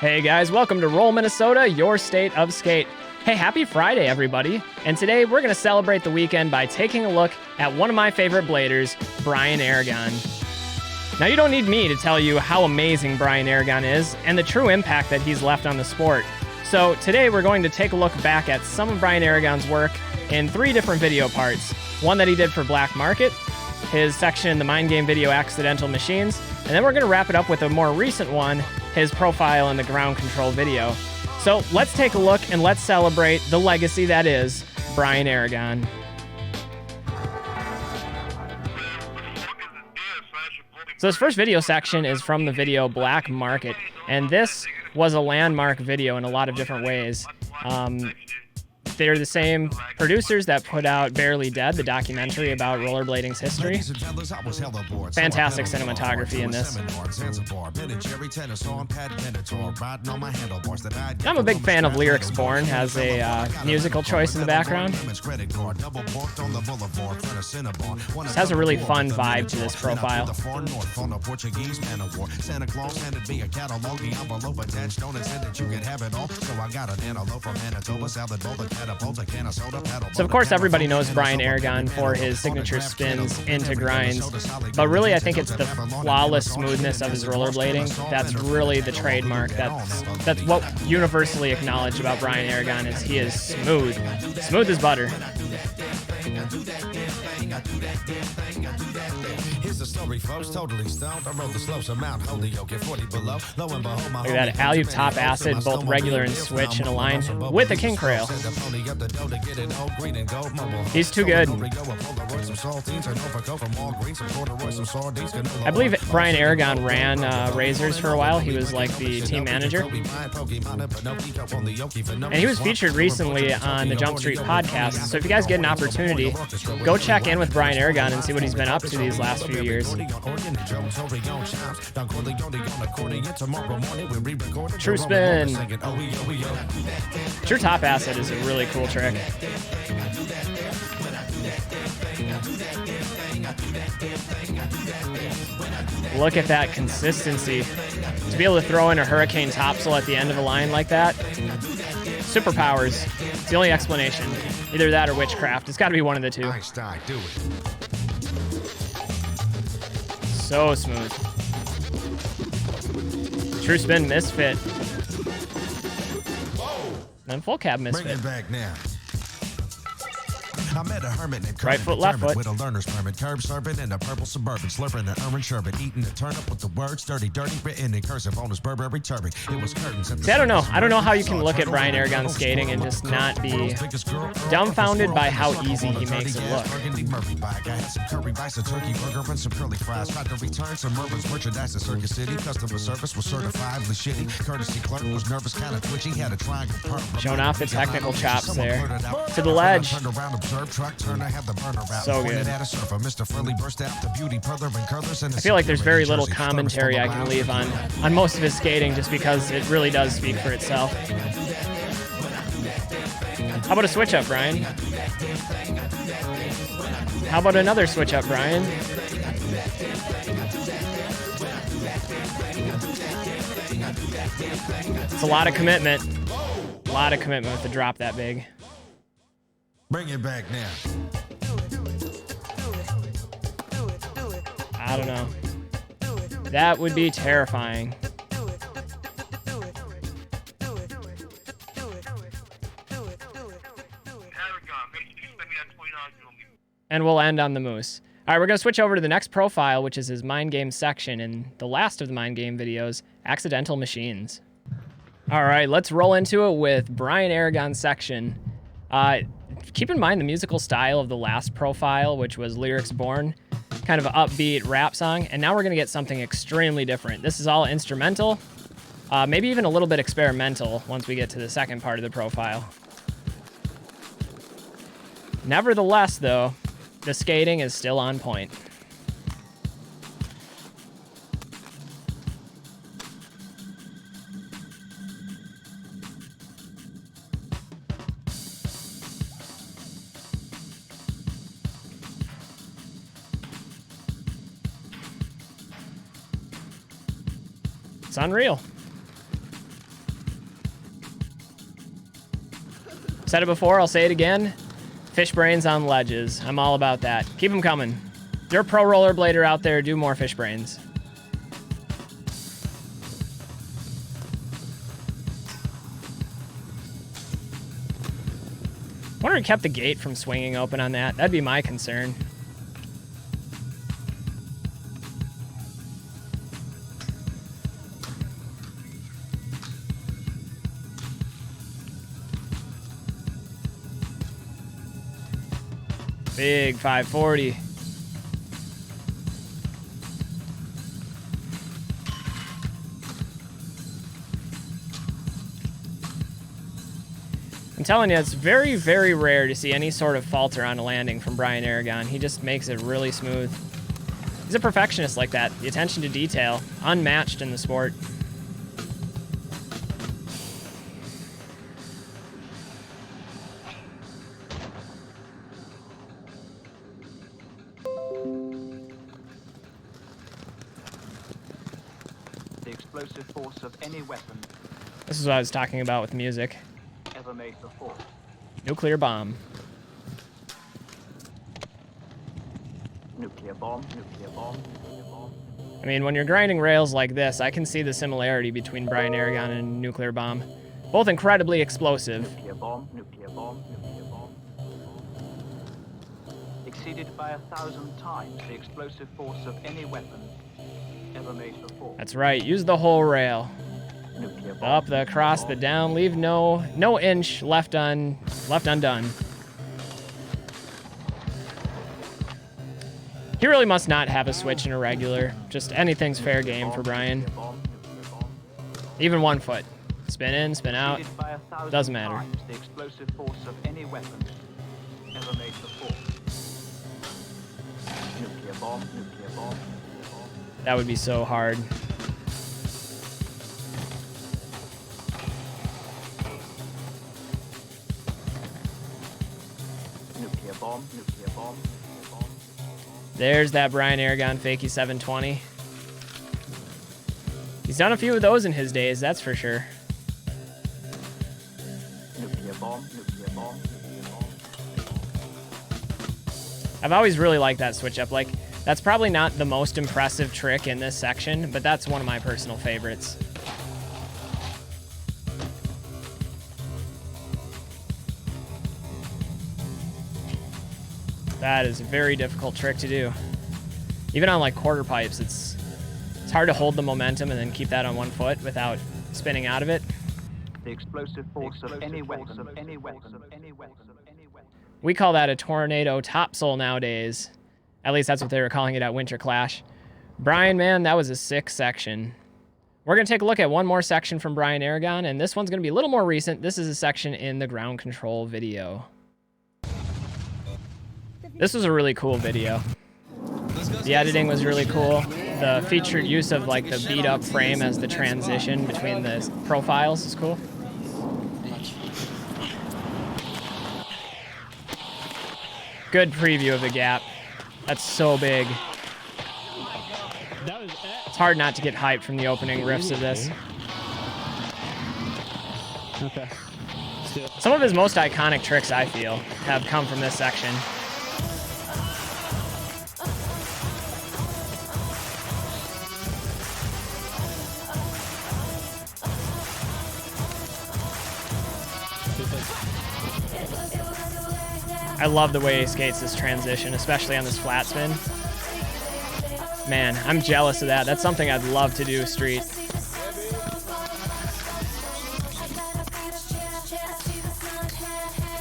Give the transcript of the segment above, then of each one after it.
Hey guys, welcome to Roll Minnesota, your state of skate. Hey, happy Friday, everybody. And today we're going to celebrate the weekend by taking a look at one of my favorite bladers, Brian Aragon. Now, you don't need me to tell you how amazing Brian Aragon is and the true impact that he's left on the sport. So today we're going to take a look back at some of Brian Aragon's work in 3 different video parts. One that he did for Black Market, his section in the Mind Game video Accidental Machines, and then we're going to wrap it up with a more recent one, his profile in the Ground Control video. So let's take a look and let's celebrate the legacy that is Brian Aragon. So this first video section is from the video Black Market, and this was a landmark video in a lot of different ways. They're the same producers that put out Barely Dead, the documentary about rollerblading's history. Fantastic cinematography in this. I'm a big fan of Lyrics Born as a musical choice in the background. This has a really fun vibe to this profile. So of course everybody knows Brian Aragon for his signature spins into grinds, but really I think it's the flawless smoothness of his rollerblading that's really the trademark. That's what universally acknowledged about Brian Aragon is he is smooth. Smooth as butter. Look at that alley top acid, both regular and switch in a line with a king crail. He's too good. I believe Brian Aragon ran Razors for a while. He was like the team manager. And he was featured recently on the Jump Street podcast. So if you guys get an opportunity, go check in with Brian Aragon and see what he's been up to these last few years. True spin. True top acid is a really cool trick. Look at that consistency. To be able to throw in a hurricane topsail at the end of a line like that. Superpowers. It's the only explanation. Either that or witchcraft. It's got to be one of the two. So smooth. True spin misfit. Then full cab misfit. Bring it back now. I met a hermit named right foot, left foot. With a learner's permit, curb serpent and a purple Suburban, slurping an orange sherbet, eating a turnip with the words dirty, written in cursive on his Burberry turban. It was curtains. See, I don't know how you can look at Brian Aragon skating and just not be dumbfounded by how easy he makes it look. Showing off the technical chops there. To the ledge. So good. I feel like there's very little commentary I can leave on most of his skating just because it really does speak for itself. How about a switch up, Brian? How about another switch up, Brian? It's a lot of commitment. A lot of commitment with the drop that big. Bring it back now. I don't know. That would be terrifying. And we'll end on the moose. All right, we're going to switch over to the next profile, which is his Mind Game section in the last of the Mind Game videos, Accidental Machines. All right, let's roll into it with Brian Aragon's section. Keep in mind the musical style of the last profile, which was Lyrics Born, kind of an upbeat rap song, and now we're going to get something extremely different. This is all instrumental, maybe even a little bit experimental once we get to the second part of the profile. Nevertheless, though, the skating is still on point. It's unreal. Said it before, I'll say it again. Fish brains on ledges. I'm all about that. Keep them coming. If you're a pro rollerblader out there, do more fish brains. I wonder if it kept the gate from swinging open on that. That'd be my concern. Big 540. I'm telling you, it's very, very rare to see any sort of falter on a landing from Brian Aragon. He just makes it really smooth. He's a perfectionist like that. The attention to detail, unmatched in the sport. The explosive force of any weapon This is what I was talking about with music. ever made before. Nuclear bomb. Nuclear bomb, nuclear bomb, nuclear bomb. I mean, when you're grinding rails like this, I can see the similarity between Brian Aragon and Nuclear Bomb. Both incredibly explosive. Nuclear bomb, nuclear bomb, nuclear bomb. Exceeded by 1,000 times the explosive force of any weapon ever made before. That's right, use the whole rail. Nuclear bomb, Up, the across, the down, leave no inch left undone. He really must not have a switch in a regular. Just anything's fair game for Brian. nuclear bomb, nuclear bomb. Even 1 foot. Spin in, spin out. Exceeded by 1,000 Doesn't matter. times the explosive force of any weapon ever made before. Nuclear bomb, nuclear bomb, nuclear bomb. That would be so hard. Nuclear bomb, nuclear bomb, nuclear bomb. There's that Brian Aragon fakie 720. He's done a few of those in his days, that's for sure. Nuclear bomb, nuclear bomb, nuclear bomb. I've always really liked that switch up. Like, that's probably not the most impressive trick in this section, but that's one of my personal favorites. That is a very difficult trick to do. Even on like quarter pipes, it's hard to hold the momentum and then keep that on 1 foot without spinning out of it. The explosive force of any weapon, of any weapon, of any weapon, of any weapon. We call that a tornado topsole nowadays. At least that's what they were calling it at Winter Clash. Brian, man, that was a sick section. We're going to take a look at one more section from Brian Aragon, and this one's going to be a little more recent. This is a section in the ground control video. This was a really cool video. The editing was really cool. The featured use of like the beat up frame as the transition between the profiles is cool. Good preview of the gap. That's so big. It's hard not to get hyped from the opening riffs of this. Okay. Some of his most iconic tricks, I feel, have come from this section. I love the way he skates this transition, especially on this flat spin. Man, I'm jealous of that. That's something I'd love to do street.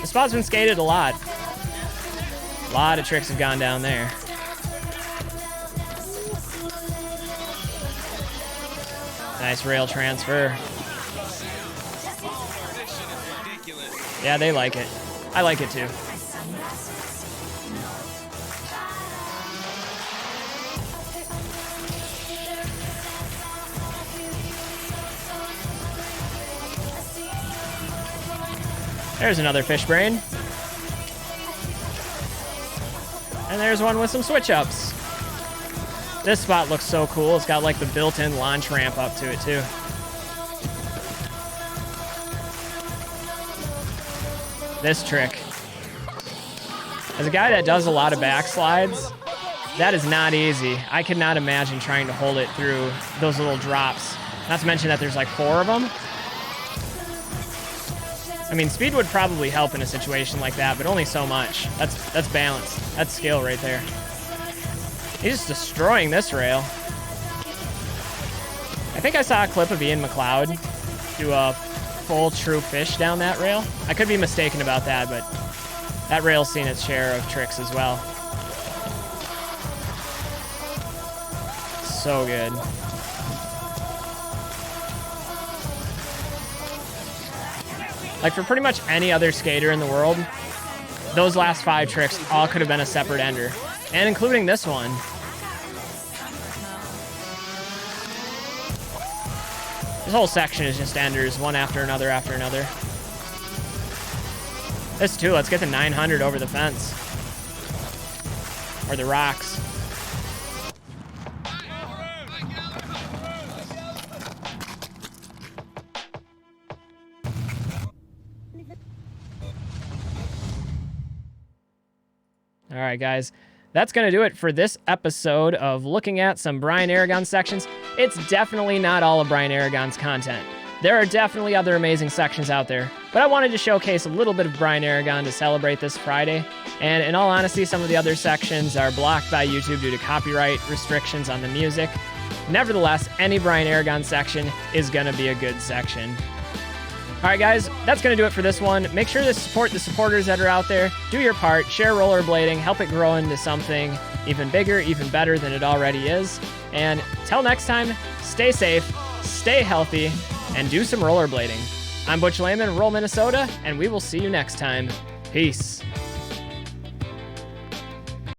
The spot's been skated a lot. A lot of tricks have gone down there. Nice rail transfer. Yeah, they like it. I like it too. There's another fish brain. And there's one with some switch ups. This spot looks so cool. It's got like the built-in launch ramp up to it too. this trick. As a guy that does a lot of backslides, that is not easy. I could not imagine trying to hold it through those little drops. Not to mention that there's like 4 of them. I mean, speed would probably help in a situation like that, but only so much. That's balance. That's skill right there. He's just destroying this rail. I think I saw a clip of Ian McLeod do a full true fish down that rail. I could be mistaken about that, but that rail's seen its share of tricks as well. So good. Like for pretty much any other skater in the world, those last 5 tricks all could have been a separate ender, and including this one. This whole section is just enders, one after another after another. This too, let's get the 900 over the fence. Or the rocks. All right, guys. That's going to do it for this episode of looking at some Brian Aragon sections. It's definitely not all of Brian Aragon's content. There are definitely other amazing sections out there, but I wanted to showcase a little bit of Brian Aragon to celebrate this Friday. And in all honesty, some of the other sections are blocked by YouTube due to copyright restrictions on the music. Nevertheless, any Brian Aragon section is going to be a good section. All right, guys, that's going to do it for this one. Make sure to support the supporters that are out there. Do your part, share rollerblading, help it grow into something even bigger, even better than it already is. And till next time, stay safe, stay healthy, and do some rollerblading. I'm Butch Lehman, Roll Minnesota, and we will see you next time. Peace.